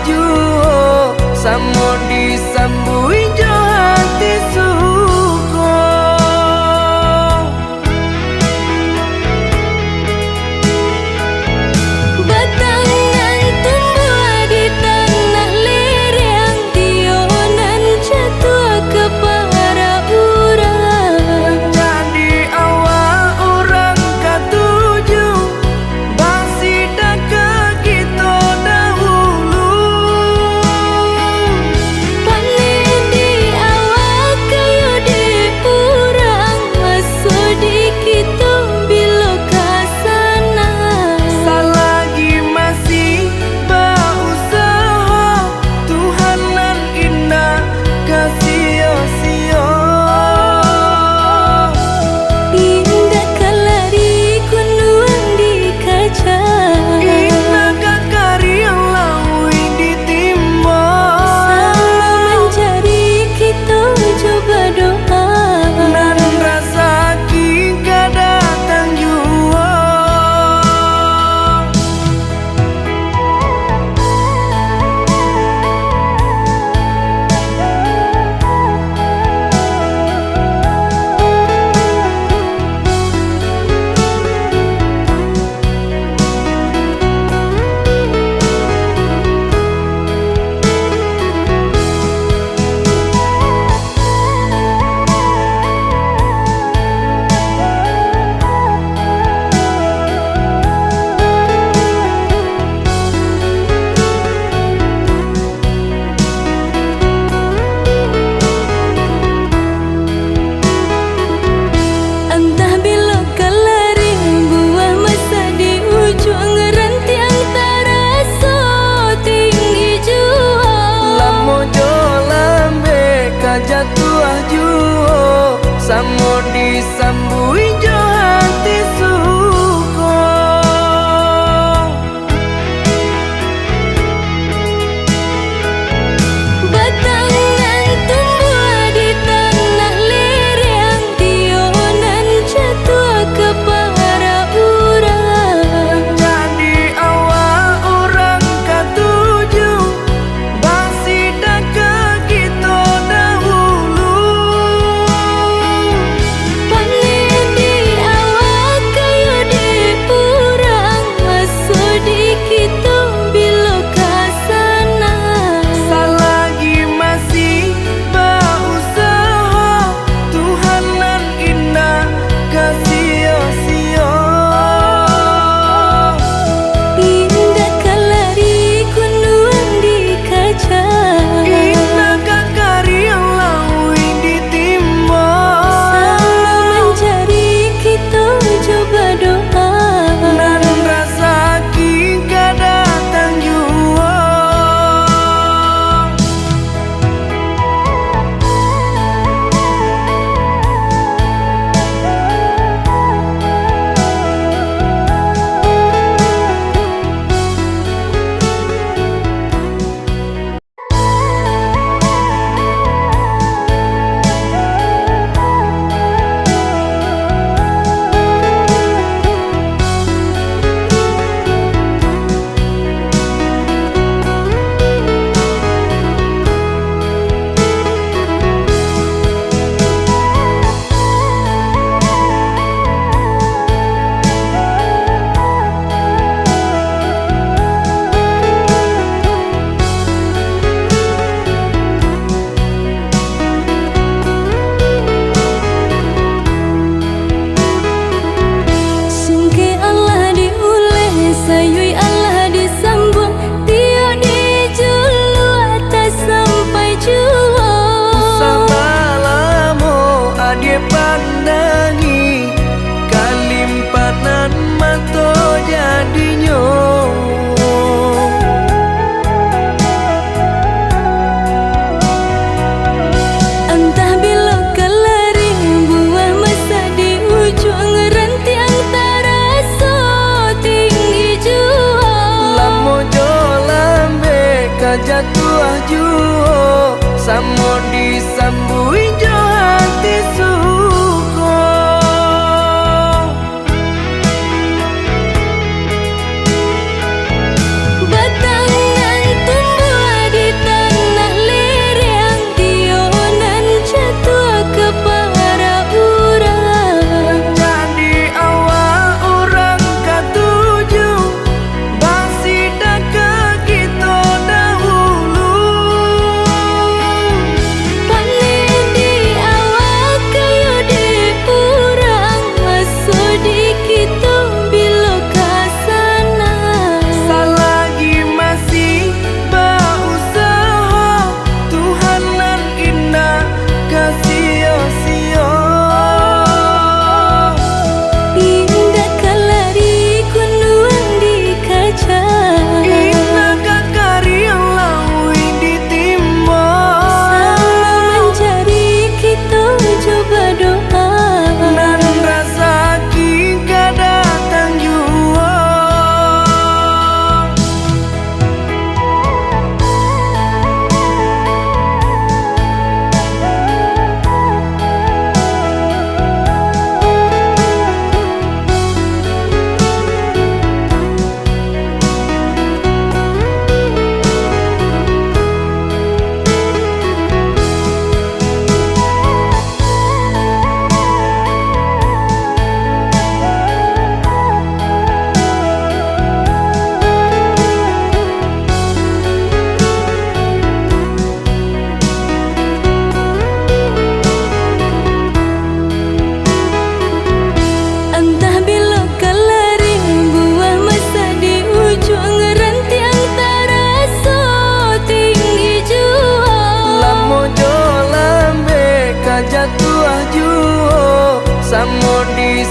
ketujuh samo disambui jo hati suko. Batangan tumbuh di tanah lereng, tionan jatuh ke para urang. Jadi awal orang ketujuh basida ke kita dahulu. Panen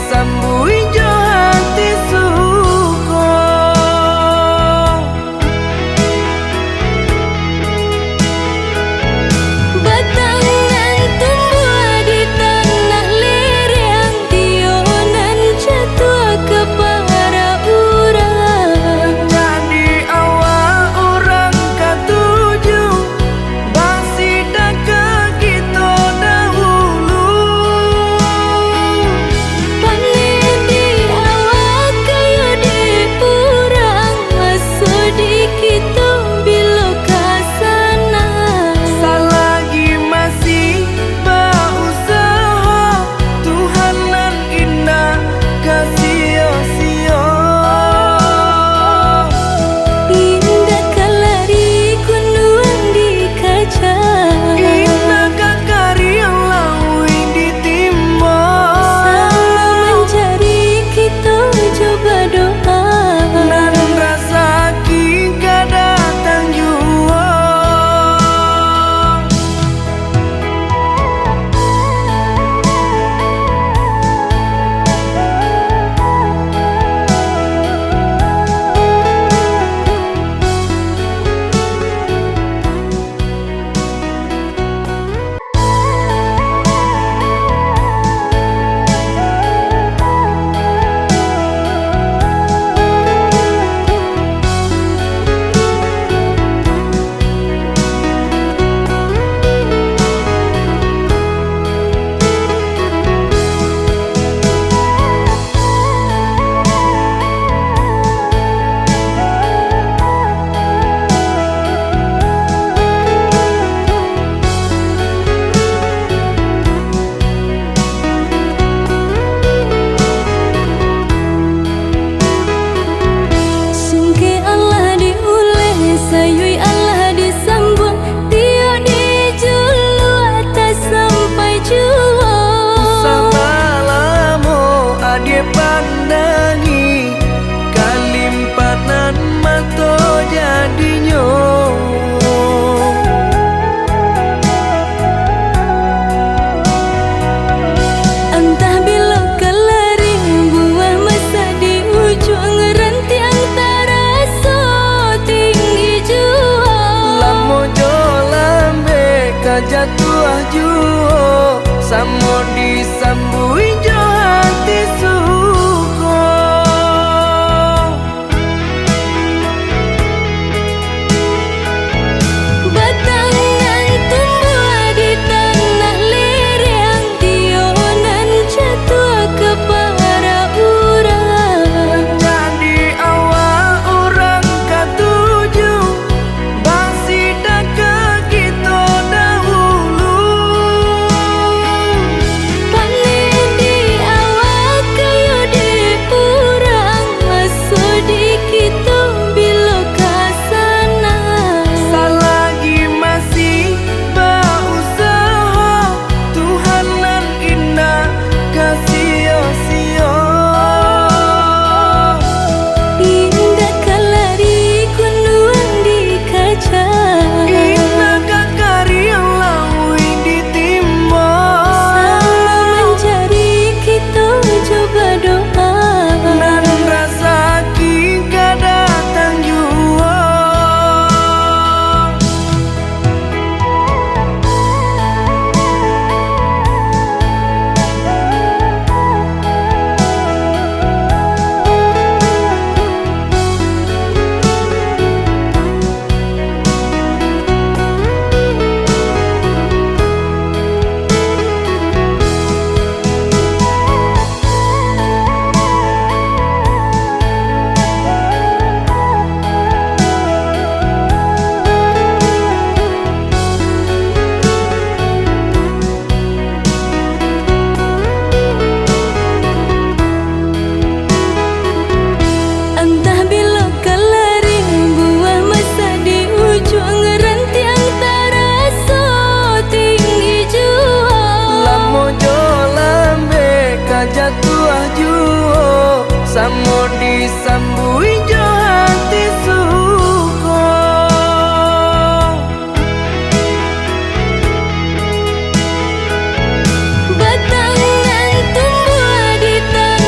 disambui jo hati suko. Batangan tumbuh di tanah lereng, tionan jatuh ke para urang. Jadi awak orang katuju basi daka kita dahulu. Panen di awak kayu di urang, masuk di kita bila kasana. Selagi masih berusaha, Tuhanan indah kasih-sia. Indah kalari kunuang di kaca, Indah kakari yang lawi ditimbang. sama mencari kita coba doa. Dan rasa kita datang jua. Sungke Allah diuleh, sayui Allah disambung, tio dijulu atas sampai jua. Samalamu ade pandangi kalimpanan mato jadinya. Entah bila kelari buah masa di ujung ranting antara so tinggi jua. Lamo jo lambe kajatuh juo, samo disambui jo hati suko. Batangan tumbuh di tanah lereng, tionan jatuh ke para urang. Jadi awak orang katuju basi daka kita dahulu. Panen di awak kayu di urang, masuk di kita bila kasana. Selagi masih berusaha, Tuhanan indah kasih-sia. Indah kalari kunuang di kaca, Indah kakari yang lawi ditimbang. sama mencari kita coba doa. Dan rasa kita datang jua. Entah bila kelari buah masa di ujung ranting antara so tinggi jua. Lamo jo lambe kajatuh juo, samo disambui jo hati suko. Batangan tumbuh di tanah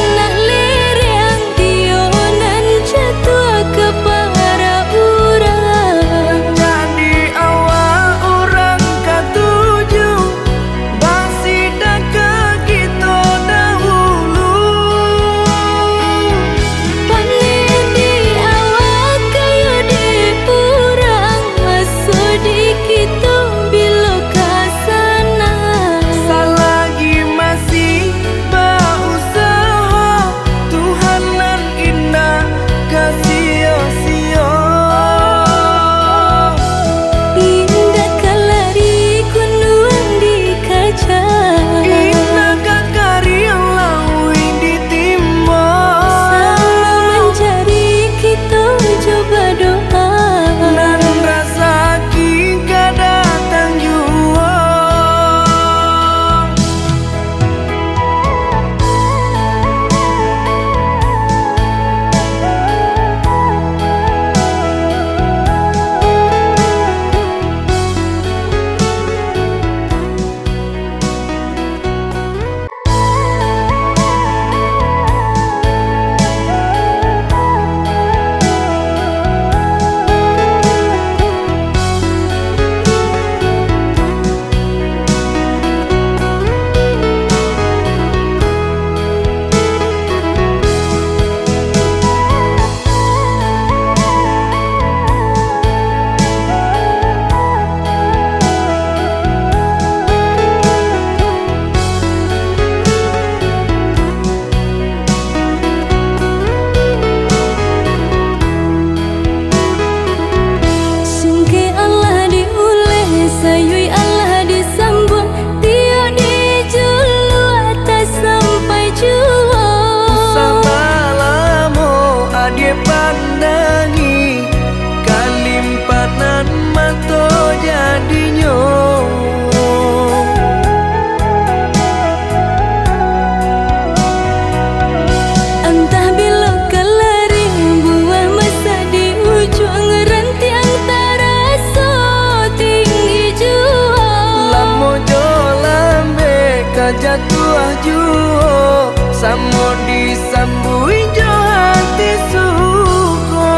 juo samo disambui jo hati suko.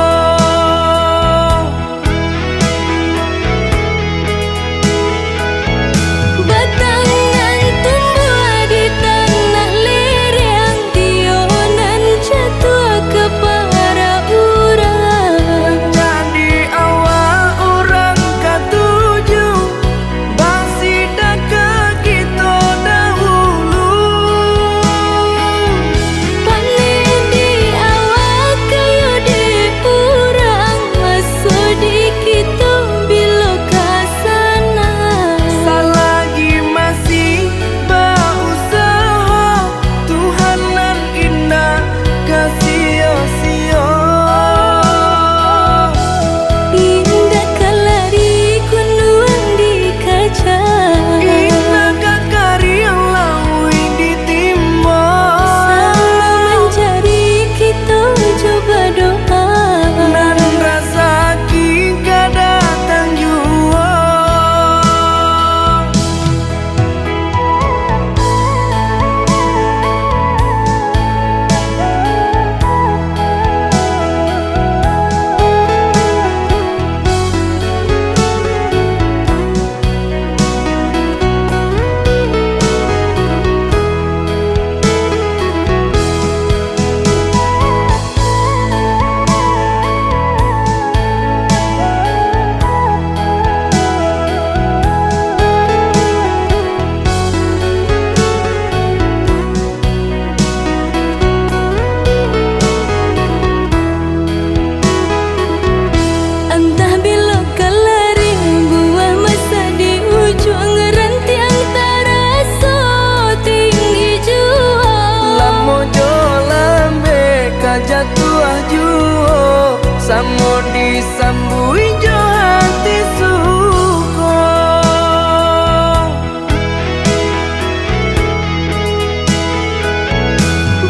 Batangan tumbuh di tanah lereng, tionan jatuh ke para urang. Jadi awal orang katuju basi daka kita dahulu. Panen di awal kayu di urang, masuk di kita bila kasana. Selagi masih berusaha, Tuhan nan indah kasih-sio. Indah kalari kunuang di kaca, Indah kakari yang lawi ditimba. sama mencari kita coba doa. Nan rasa ki gak datang jua. Entah bila kalari buah masa di ujung ranting antara so tinggi jua. Lamo jo lambe kajatuh juo samo disambui jo hati suko.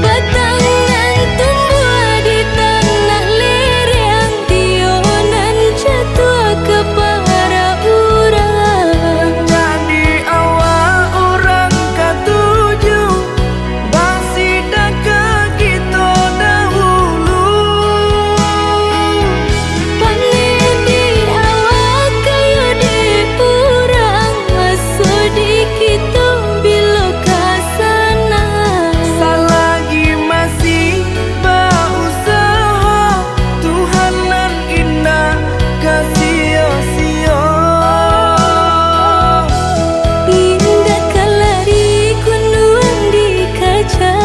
Batangan tumbuh di tanah lereng, tionan jatuh ke para urang. Jadi awal orang katuju basi daka kita dahulu. Panen di awal kayu di urang, masuk di kita bila kasana. Selagi masih berusaha, Tuhan nan indah kasih-sio. Indah kalari kunuang di kaca,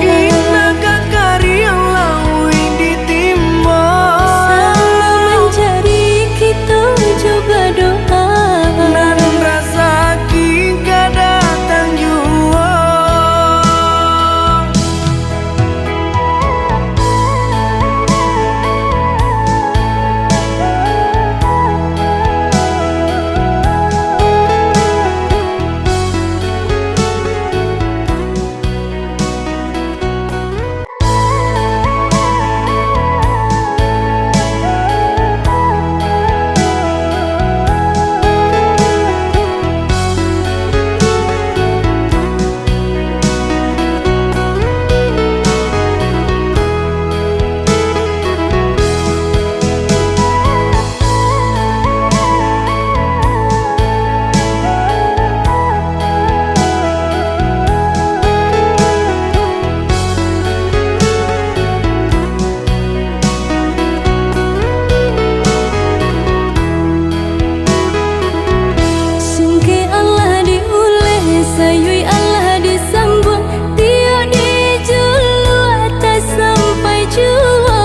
Indah kakari yang lawi ditimba. sama mencari kita coba doa. Nan rasa ki gak datang jua. Sungke Allah diuleh, sayui Allah disambung, tio dijulu atas sampai jua.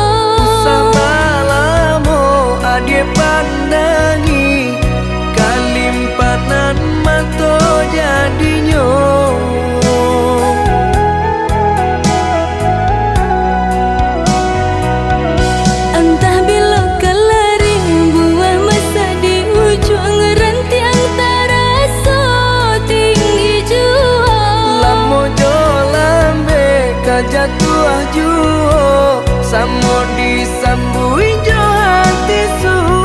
Sabalamo adie pandangi kalimpanan mato jadinyo. Entah bila kalari buah masa di ujung ranting antara so tinggi jua. Lamo jo lambe kajatuh juo samo disambui jo hati suko.